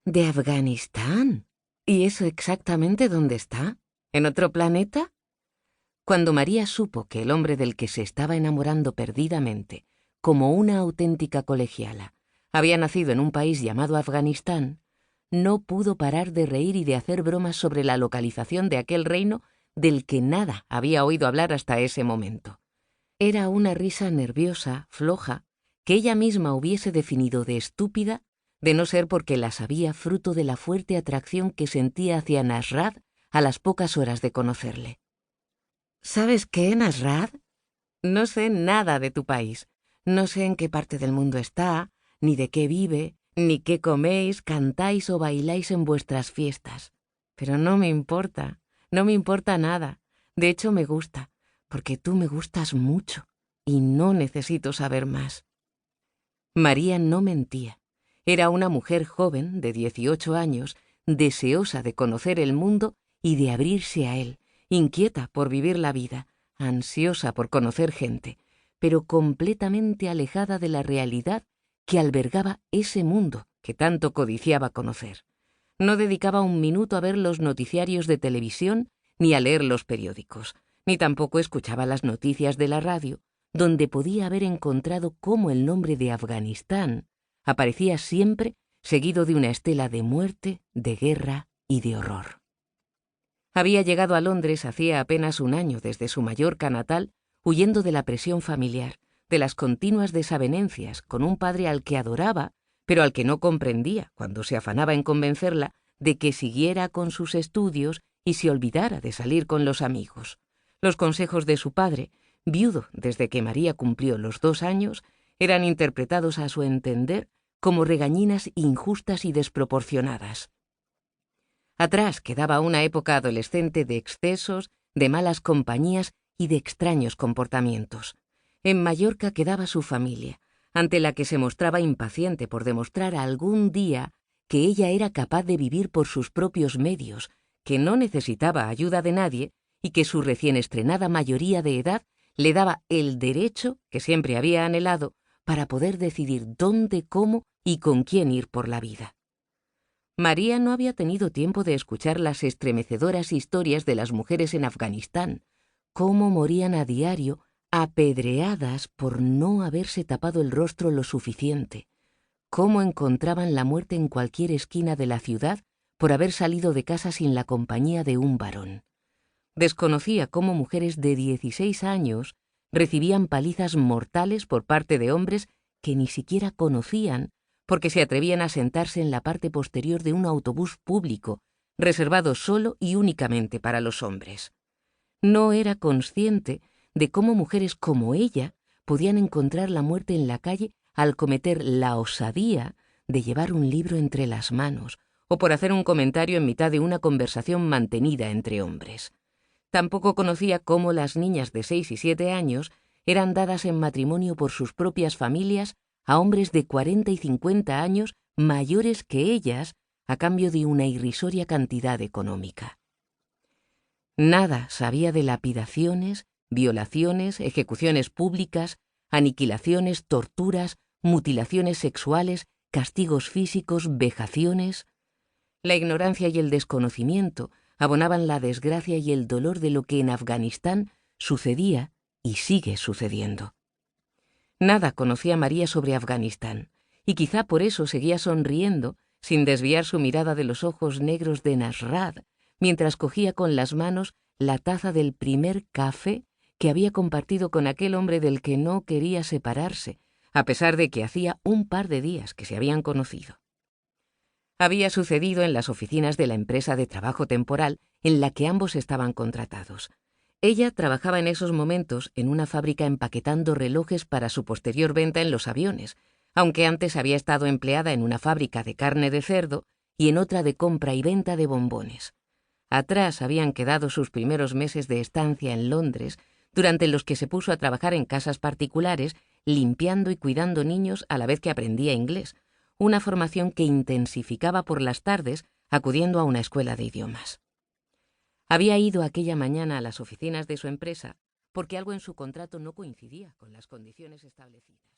¿De Afganistán? ¿Y eso exactamente dónde está? ¿En otro planeta? Cuando María supo que el hombre del que se estaba enamorando perdidamente, como una auténtica colegiala, había nacido en un país llamado Afganistán, no pudo parar de reír y de hacer bromas sobre la localización de aquel reino del que nada había oído hablar hasta ese momento. Era una risa nerviosa, floja, que ella misma hubiese definido de estúpida, de no ser porque la sabía fruto de la fuerte atracción que sentía hacia Nasrad a las pocas horas de conocerle. ¿Sabes qué, Nasrad? No sé nada de tu país. No sé en qué parte del mundo está, ni de qué vive, ni qué coméis, cantáis o bailáis en vuestras fiestas. Pero no me importa nada. De hecho, me gusta, porque tú me gustas mucho, y no necesito saber más. María no mentía. Era una mujer joven, de 18 años, deseosa de conocer el mundo y de abrirse a él, inquieta por vivir la vida, ansiosa por conocer gente, pero completamente alejada de la realidad que albergaba ese mundo que tanto codiciaba conocer. No dedicaba un minuto a ver los noticiarios de televisión ni a leer los periódicos, ni tampoco escuchaba las noticias de la radio, donde podía haber encontrado cómo el nombre de Afganistán aparecía siempre seguido de una estela de muerte, de guerra y de horror. Había llegado a Londres hacía apenas un año desde su Mallorca natal, huyendo de la presión familiar, de las continuas desavenencias con un padre al que adoraba, pero al que no comprendía cuando se afanaba en convencerla de que siguiera con sus estudios y se olvidara de salir con los amigos. Los consejos de su padre, viudo desde que María cumplió los 2 años, eran interpretados a su entender como regañinas injustas y desproporcionadas. Atrás quedaba una época adolescente de excesos, de malas compañías y de extraños comportamientos. En Mallorca quedaba su familia, ante la que se mostraba impaciente por demostrar algún día que ella era capaz de vivir por sus propios medios, que no necesitaba ayuda de nadie y que su recién estrenada mayoría de edad le daba el derecho, que siempre había anhelado, para poder decidir dónde, cómo y con quién ir por la vida. María no había tenido tiempo de escuchar las estremecedoras historias de las mujeres en Afganistán, cómo morían a diario apedreadas por no haberse tapado el rostro lo suficiente, cómo encontraban la muerte en cualquier esquina de la ciudad por haber salido de casa sin la compañía de un varón. Desconocía cómo mujeres de 16 años recibían palizas mortales por parte de hombres que ni siquiera conocían porque se atrevían a sentarse en la parte posterior de un autobús público, reservado solo y únicamente para los hombres. No era consciente de cómo mujeres como ella podían encontrar la muerte en la calle al cometer la osadía de llevar un libro entre las manos o por hacer un comentario en mitad de una conversación mantenida entre hombres. Tampoco conocía cómo las niñas de 6 y 7 años eran dadas en matrimonio por sus propias familias a hombres de 40 y 50 años mayores que ellas a cambio de una irrisoria cantidad económica. Nada sabía de lapidaciones, violaciones, ejecuciones públicas, aniquilaciones, torturas, mutilaciones sexuales, castigos físicos, vejaciones. La ignorancia y el desconocimiento abonaban la desgracia y el dolor de lo que en Afganistán sucedía y sigue sucediendo. Nada conocía María sobre Afganistán, y quizá por eso seguía sonriendo, sin desviar su mirada de los ojos negros de Nasrad, mientras cogía con las manos la taza del primer café que había compartido con aquel hombre del que no quería separarse, a pesar de que hacía un par de días que se habían conocido. Había sucedido en las oficinas de la empresa de trabajo temporal en la que ambos estaban contratados. Ella trabajaba en esos momentos en una fábrica empaquetando relojes para su posterior venta en los aviones, aunque antes había estado empleada en una fábrica de carne de cerdo y en otra de compra y venta de bombones. Atrás habían quedado sus primeros meses de estancia en Londres, durante los que se puso a trabajar en casas particulares, limpiando y cuidando niños a la vez que aprendía inglés, una formación que intensificaba por las tardes acudiendo a una escuela de idiomas. Había ido aquella mañana a las oficinas de su empresa porque algo en su contrato no coincidía con las condiciones establecidas.